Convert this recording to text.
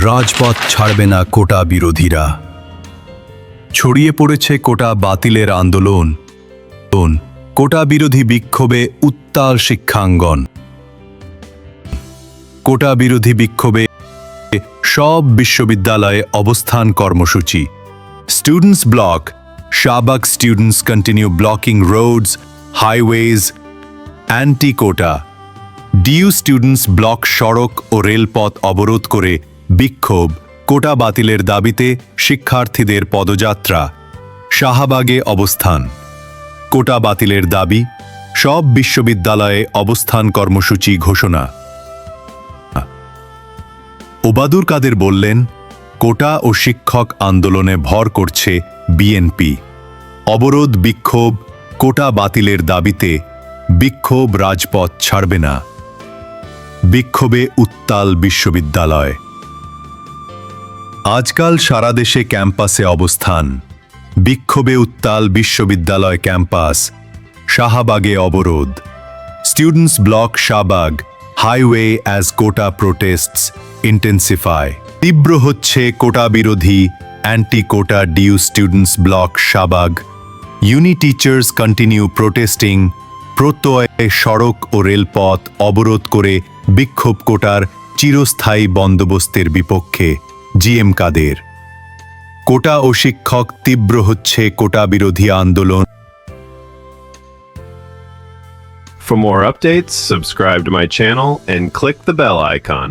রাজপথ ছাড়বে না কোটা বিরোধীরা। ছড়িয়ে পড়েছে কোটা বাতিলের আন্দোলন। কোটা বিরোধী বিক্ষোভে উত্তাল শিক্ষাঙ্গন। কোটা বিরোধী বিক্ষোভে সব বিশ্ববিদ্যালয়ে অবস্থান কর্মসূচি। Students block, Shahbag students continue blocking roads, highways, anti quota. DU students block সড়ক ও রেলপথ অবরোধ করে বিক্ষোভ। কোটা বাতিলের দাবিতে শিক্ষার্থীদের পদযাত্রা। শাহবাগে অবস্থান। কোটা বাতিলের দাবি, সব বিশ্ববিদ্যালয়ে অবস্থান কর্মসূচি ঘোষণা। ওবায়দুল কাদের বললেন, কোটা ও শিক্ষক আন্দোলনে ভর করছে বিএনপি। অবরোধ বিক্ষোভ, কোটা বাতিলের দাবিতে বিক্ষোভ রাজপথ ছাড়বে না। বিক্ষোভে উত্তাল বিশ্ববিদ্যালয়। আজকাল সারা দেশে ক্যাম্পাসে অবস্থান। বিক্ষোভে উত্তাল বিশ্ববিদ্যালয় ক্যাম্পাস। শাহবাগে অবরোধ। Students block Shahbag, highway as quota protests intensify. তীব্র হচ্ছে কোটা বিরোধী anti quota DU students block Shahbag. Uni teachers continue protesting. প্রত্যয়ে সড়ক ও রেলপথ অবরোধ করে বিক্ষোভ। কোটার চিরস্থায়ী বন্দোবস্তের বিপক্ষে জিএম কাদের। কোটা ও শিক্ষক তীব্র হচ্ছে কোটা বিরোধী আন্দোলন। For more updates, subscribe to my channel and click the bell icon.